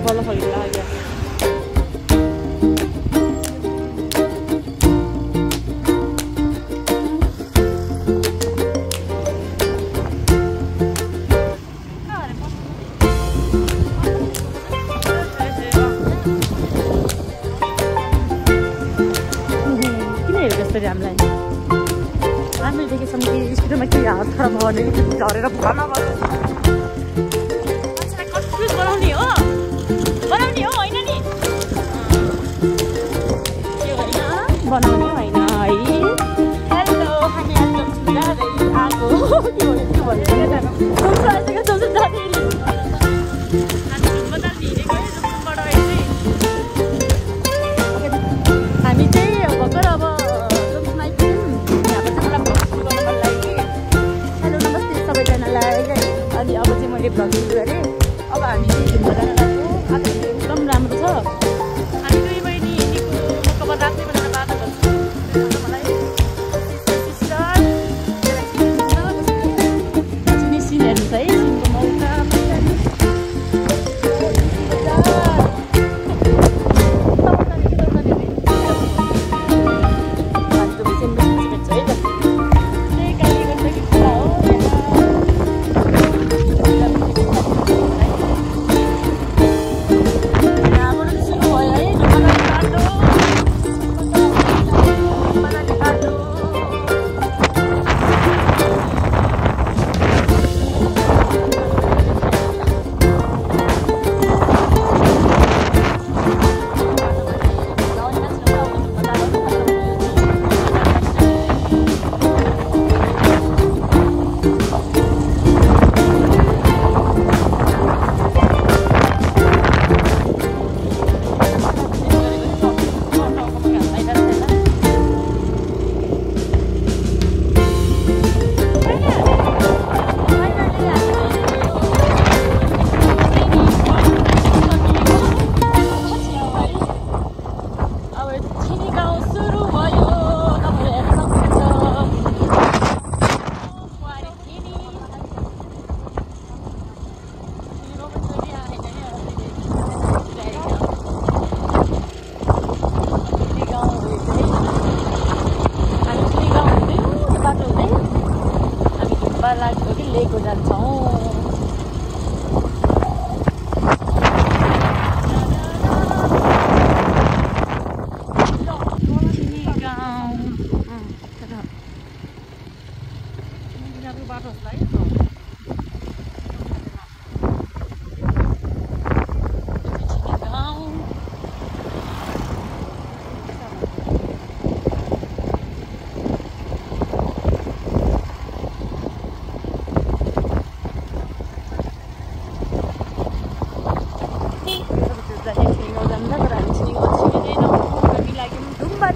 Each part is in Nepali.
बल्ल फैलिरहेको लाग्यो हामीलाई हामीले देखेछौँ कि स्कुलमा के हात खराब गर्ने झरेर भुवामा मान्छेलाई कन्फ्युज बनाउने हो होइन नि त्यो होइन बनाउने होइन है हेलो हामी आएको के हामी चाहिँ भर्खर अब अनि अब चाहिँ मैले भ्लगिङ गरेँ अब हामी घुम्न जान लाग्यो आज एकदम राम्रो छ हामी दुई बहिनी मुखमा राख्ने भनेर बाटो गर्छु मलाई सिन हेर्नु छ है सिनको मौका लेको जान्छौँ बाटो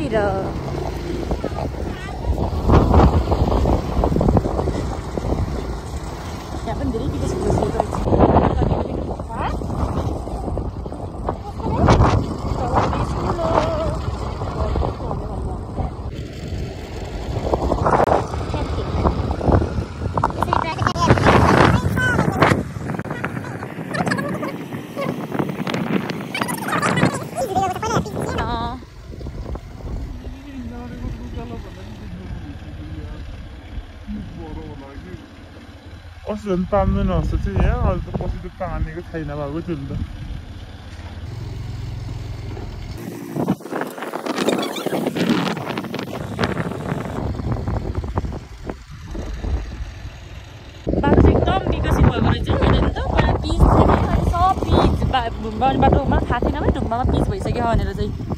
तिर यहाँ पनि धेरै विकास भइसकेको अस्ति झन् तान्दैन जस्तो चाहिँ यहाँ अहिले त पछि त तानेको छैन भएको थियो नि त बाटो चाहिँ एकदम विकसित भएको रहेछ नि त पहिला पिच थियो नि अहिले सब पिच बाटोमा थाहा थिएन है ढुङ्गामा पिच भइसक्यो भनेर चाहिँ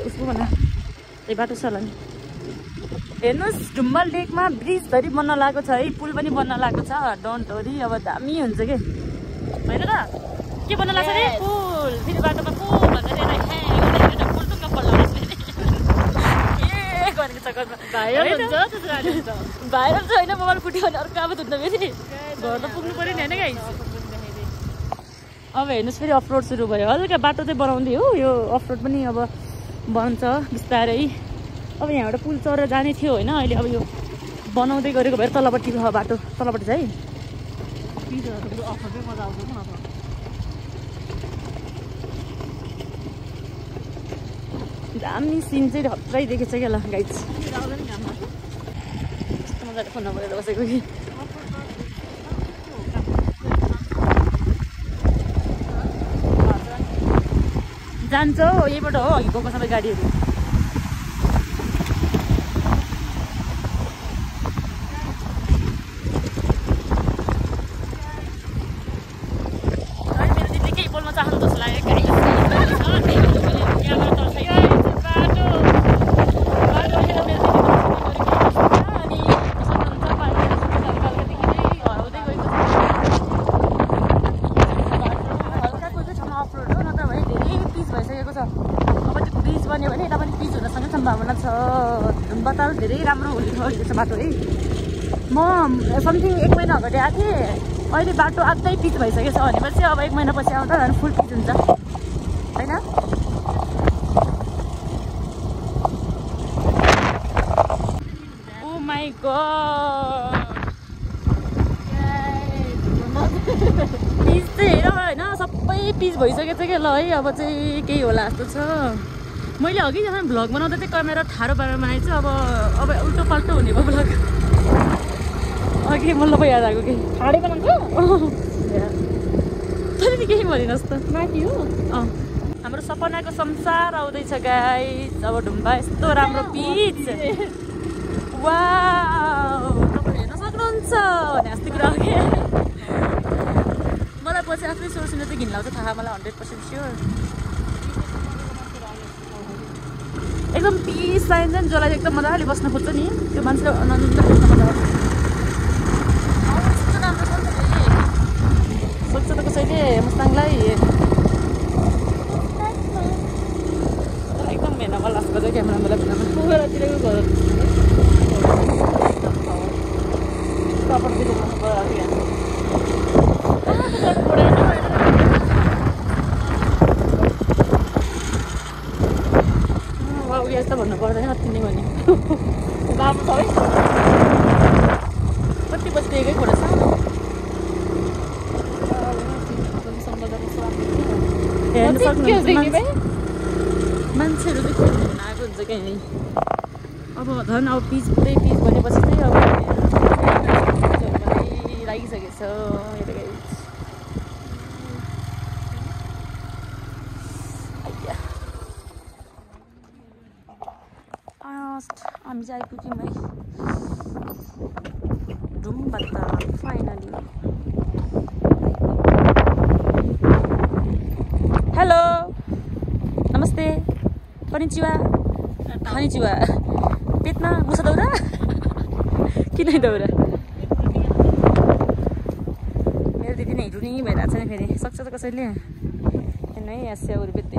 उसको भन त्यही बाटो छ होला नि हेर्नुहोस् ढुम्बा लेकमा ब्रिजधरि बन्न लागेको छ है पुल पनि बन्न लागेको छ डोन्ट वरी अब दामी हुन्छ के होइन र के बन्न लाग्छ अरे पुल फेरि बाटोमा पुल भनेर पुल टुङ्गा पल्लाउँछ के गरेको चक्करमा भाइरल हुन्छ त्यस्तो गाडी हुन्छ भाइरल चाहिँ होइन मोबाइल फुट्यो भने अर्को अब धुन्न फेरि घर त पुग्नु पऱ्यो नि होइन गाइस अब हेर्नुहोस् फेरि अफरोड सुरु भयो हल्का बाटो चाहिँ बनाउँदै हो यो अफरोड पनि अब बन्छ बिस्तारै अब यहाँबाट पुल चढेर जाने थियो होइन अहिले अब यो बनाउँदै गरेको भएर तलपट्टि छ बाटो तलपट्टि चाहिँ अफरमै मजा आउँछ नि दामी सिन चाहिँ हत्रै देखेछ क्या ल गाइज कस्तो मजाले फोनमा बोलेर बसेको कि जान्छ हौ यहीबाट हो अघि गएको सबै गाडीहरू मेरो दिदीले केही बोल्न चाहनु जस्तो लाग्यो सम्भावना छ बत्ताल धेरै राम्रो हुने रहेछ बाटो है म समथिङ 1 महिना अगाडि आएको थिएँ अहिले बाटो आधै पिच भइसकेको छ भनेपछि अब 1 महिनापछि आउँदा झन् फुल पिच हुन्छ होइन ओ माई गॉड पिच चाहिँ हेर होइन सबै पिच भइसकेको छ क्या ल है अब चाहिँ केही होला जस्तो छ मैले अघि जहाँ भ्लग बनाउँदा चाहिँ क्यामेरा ठाडो पारेर बनाएछु अब उल्टो पल्टो हुने भयो भ्लग अघि मलाई पो याद आएको कि ठाडै बनाउँछ तैँले नि केही भनिनस् त माथि हो हाम्रो सपनाको संसार आउँदैछ गाइस अब ढुम्बा यस्तो राम्रो पिच वाउ तपाईँ हेर्न सक्नुहुन्छ भने जस्तो कुरा हो कि मलाई पछि आफ्नै स्वर सुन्दा चाहिँ घिन लाग्छ थाहा मलाई 100% स्योर एकदम पिस चाहिन्छ नि जसलाई एकदम मजाले बस्न खोज्छ नि त्यो मान्छेले आनन्द बस्न मजा आउँछ राम्रो सोध्छ त कसैले मुस्ताङलाई एकदम हेर्न मन लाग्छ क्या क्यामेरा मलाई बेलामा पोखरातिरको घर प्रपर्टी देखाउनु पऱ्यो यस्तो भन्नु पर्दैन अति नै भने राम्रो छ है कति बजीदेखिकै खोला छ हेर्नु सक्नुहुन्छ मान्छेहरू चाहिँ खेल्नु आएको हुन्छ क्या यहीँ अब झन् अब पिच पुरै पिच भनेपछि चाहिँ अब लागिसकेको छ हामी चाहिँ आइपुग्यौँ है ढुम्बा फाइनली हेलो नमस्ते कनिचिवा खानिचिवा पेटमा मुसा दौरा किन दौरा मेरो दिदी नै रुनी भइरहेको छ नि फेरि सक्छ त कसैले हेर्नु है यहाँ स्याउहरू बेच्दै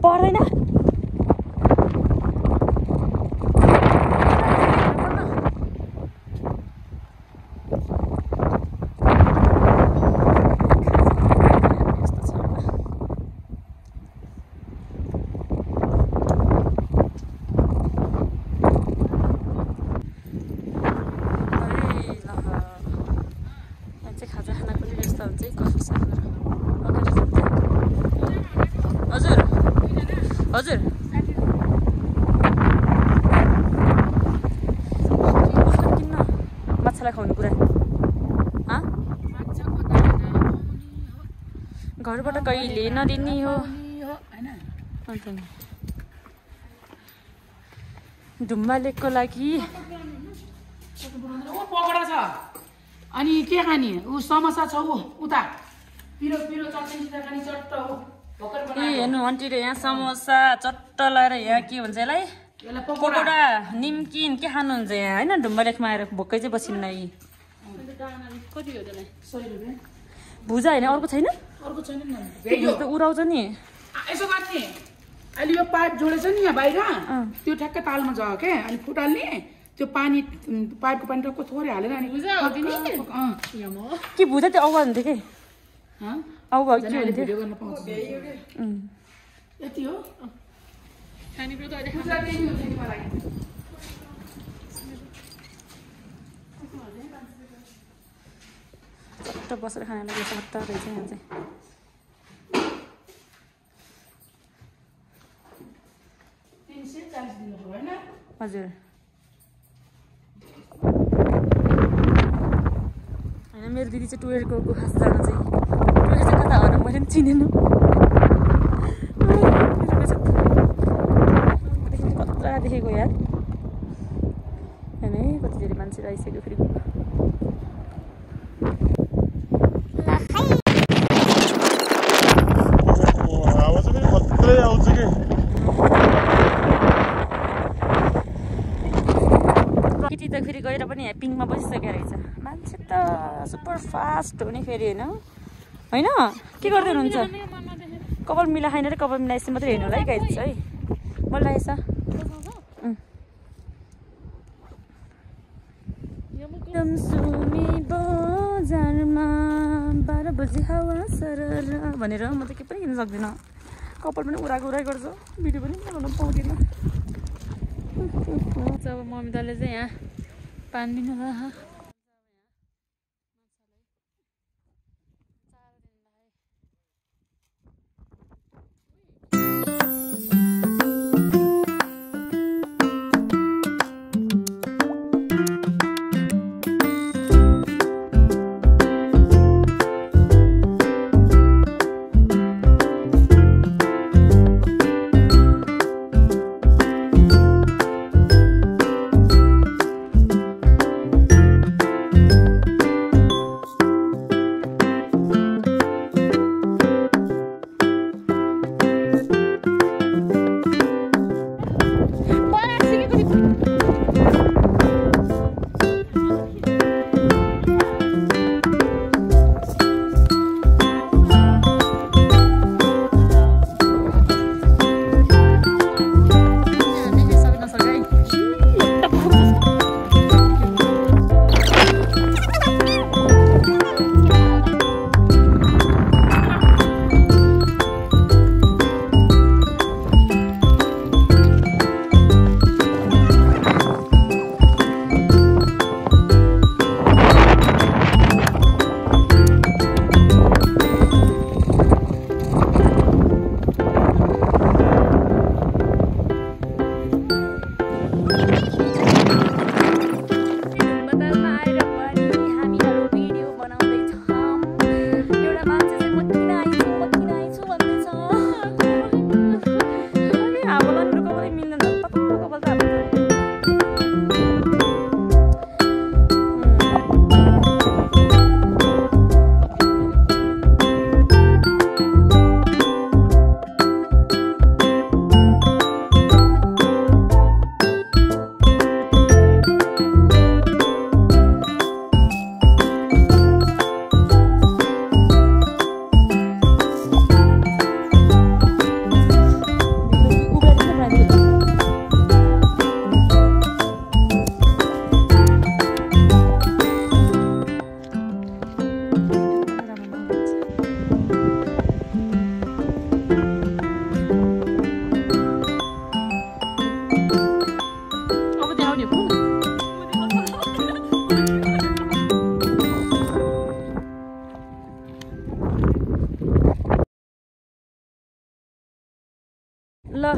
पर्दैन हजुर किन्न माछालाई खुवाउने कुरा घरबाट कहिले नदिने हो ढुम्बा लेकको लागि पकडा छ अनि के खाने ऊ समोसा छ उता पिरो पिरो चटनी खाने चट्ट हो हेर्नु आन्टीले यहाँ समोसा चट्ट लगाएर यहाँ के भन्छ यसलाई पकोडा निम्किन के खानुहुन्छ यहाँ होइन ढुम्बा लेकमा आएर भोकै चाहिँ बसिन्न यी भुजा होइन अर्को छैन अर्को छैन उराउँछ नि यसो गर्ने अहिले यो पाइप जोडेछ नि यहाँ बाहिर त्यो ठ्याक्कै तालमा छ के अनि फुटाल्ने त्यो पानी पाइपको पानी टक्क थोरै हालेर अनि के भुजा त्यो आवाज हुन्थ्यो के आवाज के हुन्थ्यो भिडियो गर्न पाउँछ यति हो खानेकुरा त अहिले पूजा त्यही हुन्छ नि मलाई चट्ट बसेर खाना लाग्यो सट्ट रहेछ यहाँ चाहिँ हजुर होइन मेरो दिदी चाहिँ टुरेर गएको खास जान चाहिँ टुरेर चाहिँ कता हो र मैले पनि चिनेन कत्रा देखेको यार होइन है कति धेरै मान्छे आइसक्यो फेरि केटी त फेरि गएर पनि यहाँ पिङमा बसिसकेको रहेछ मान्छे त सुपर फास्ट हो नि फेरि होइन के गर्दै हुनुहुन्छ कपाल मिलाएन र कपाल मिलाएपछि मात्रै हेर्नु होला है गाइज है मलाई लागेछ बजारमा 12 बजी हावा सरर भनेर म त के पनि हिँड्न सक्दिनँ कपाल पनि उराएको गर्छ भिडियो पनि बनाउन पाउँदिनँ अब मम्मी दाले चाहिँ यहाँ पानी दिनु ल है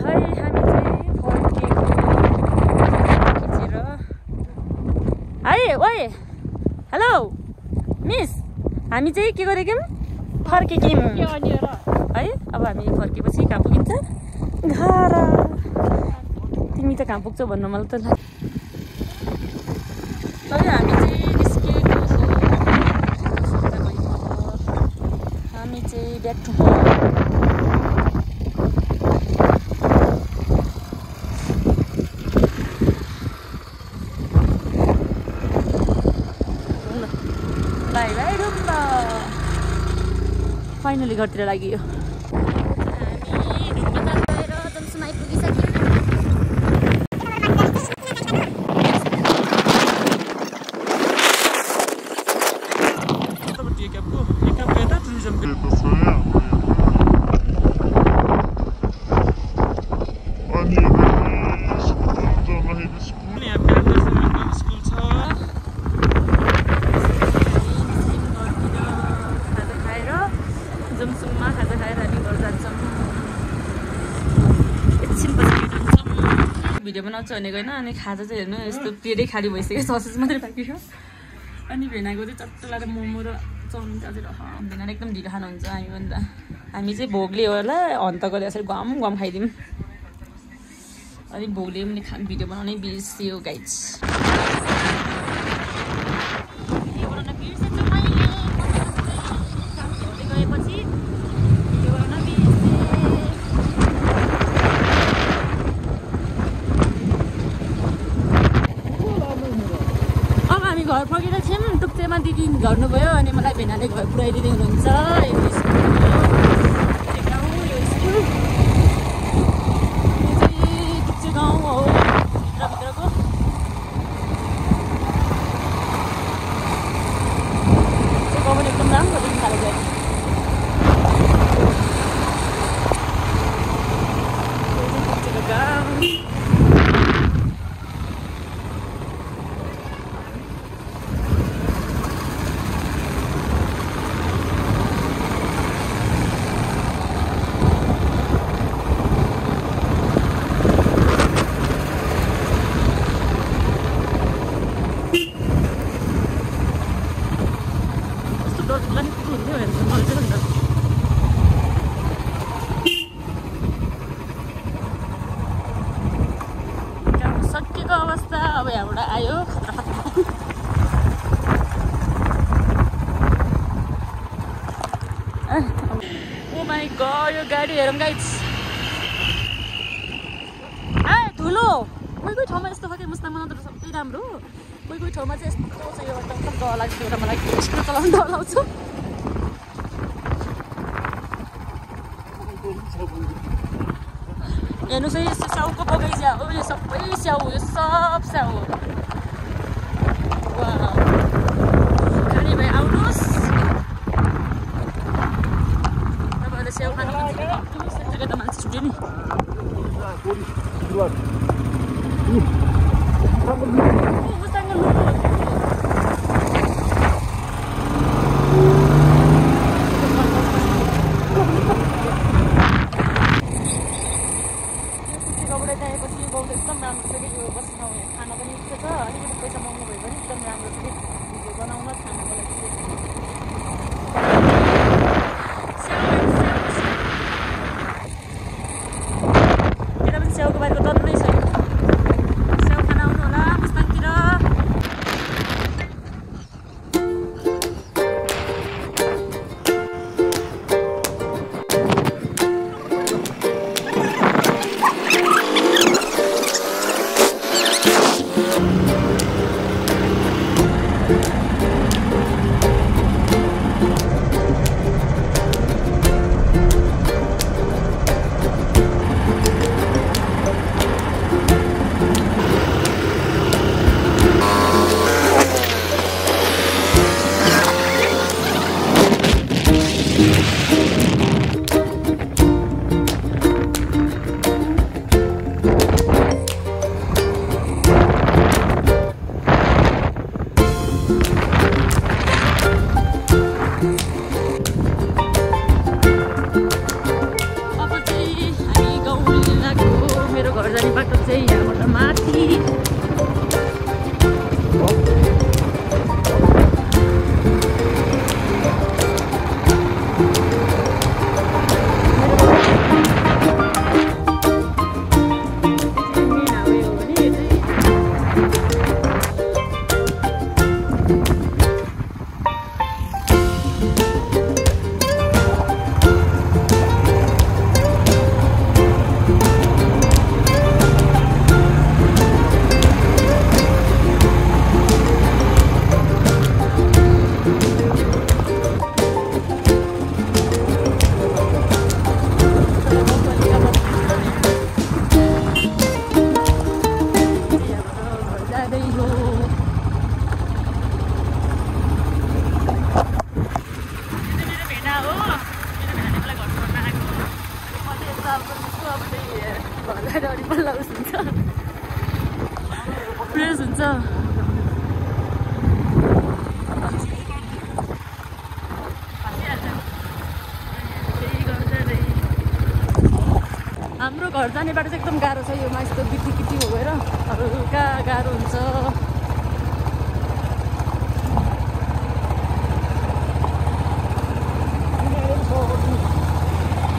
हामी चाहिँ फर्केको खिचेर है ओए हेलो मिस हामी चाहिँ के गरेको फर्केक्यौँ है अब हामी फर्केपछि कहाँ पुगिन्छ घर तिमी त कहाँ पुग्छौ भन्नु मलाई त लाग्छ हामी चाहिँ निस्केको हामी चाहिँ ब्याक टु फाइनली घरतिर लाग्यो हामी ढुङ्गा गएर भिडियो बनाउँछु भनेको होइन अनि खाजा चाहिँ हेर्नु यस्तो पेटै खाली भइसक्यो ससेज मात्रै बाँकी छ अनि भेनाको चाहिँ चट्ट लाएर मोमो र चाउमिन चाहिँ भेनाले एकदम ढिलो खानुहुन्छ हामीभन्दा हामी चाहिँ भोगले होला अन्त गरेर यसरी गम गम खाइदिउँ अनि भोगले पनि भिडियो बनाउनै बिर्सियो गाइज घर फर्केर थियौँ टुक्चेमा दिदी गर्नुभयो अनि मलाई भेनाले घर पुऱ्याइदिँदै हुनुहुन्छ टुक्चे गाउँ हो भित्रको गाउँ पनि एकदम राम्रो देखि थालेको टुक्चेको गाउँ सकिएको अवस्था अब यहाँबाट आयो ओ माई गॉड यो गाडी हेरौँ गाइज ठुलो कोही कोही ठाउँमा यस्तो खालको मुस्ताङ बनाउँदा सबै राम्रो कोही कोही ठाउँमा चाहिँ यस्तो छ यो एकदम डर लाग्छ एउटा मलाई स्कुटर चलाउनु डर लाउँछु हेर्नुहोस् है यस्तो स्याउको बगैँचा हो यो सबै स्याउ यो सब स्याउ हो खाने भए आउनुहोस् तपाईँहरूले स्याउ खानु त मान्छे छुट्यो नि एकदम राम्रो छ कि यो बस्नु खाना पनि इच्छा छ अलिकति पैसा महँगो भए पनि एकदम राम्रो छ कि भिडियो बनाउन खानको लागि यता पनि स्याउको बारेको तल नै छ स्याउ खान आउनु होला मुस्ताङतिर फ्रेस हुन्छ हाम्रो घर घर जाने बाटो चाहिँ एकदम गाह्रो छ योमा यस्तो बिटी भएर हल्का गाह्रो हुन्छ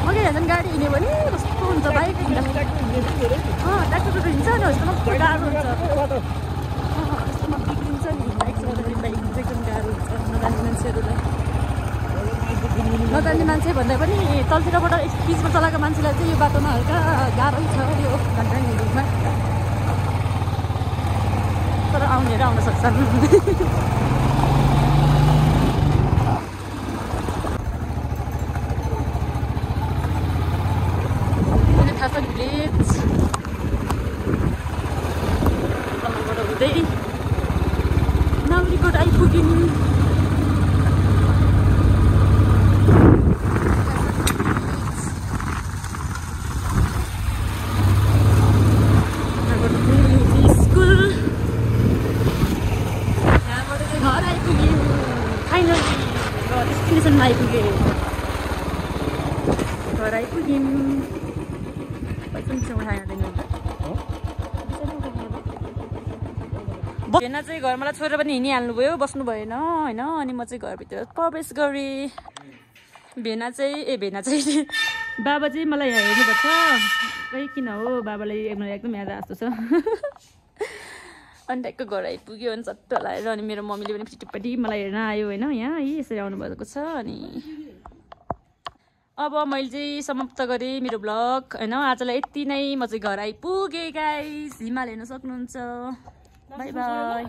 मकै हेर्छन् गाडी हिँड्यो भने कस्तो हुन्छ बाइक ट्र्याक्टर हिँड्छ नि यस्तोमा गाह्रो हुन्छ यस्तोमा बिग्रिन्छ नि बाइक चलाउँदाखेरि बाइक एकदम गाह्रो हुन्छ नजान्ने मान्छेहरूलाई नजान्ने मान्छे भन्दा पनि तलतिरबाट बिचमा चलाएको मान्छेलाई चाहिँ यो बाटोमा हल्का गाह्रै छ यो घन्टामा तर आउनेहरू आउन सक्छन् भिलेज हुँदै नाउरीकोट आइपुग्यौँ स्कुल यहाँबाट चाहिँ घर आइपुग्यौँ फाइनली डेस्टिनेसनमा आइपुग्यौँ घर आइपुग्यौँ भेना चाहिँ घर मलाई छोडेर पनि हिँडिहाल्नुभयो बस्नु भएन होइन अनि म चाहिँ घरभित्र प्रवेश गरेँ भेना चाहिँ बाबा चाहिँ मलाई हेर्नुभएको छ खै किन हो बाबालाई एकदम याद आएको छ अनि ट्याक्क घर आइपुग्यो अनि चट्ट लगाएर अनि मेरो मम्मीले पनि पिटिपट्टि मलाई हेर्न आयो होइन यहाँ यसरी आउनुभएको छ अनि अब मैले चाहिँ समाप्त गरेँ मेरो ब्लग होइन आजलाई यति नै म चाहिँ घर आइपुगेँ गाइस हिमाल हेर्न सक्नुहुन्छ बाई बाई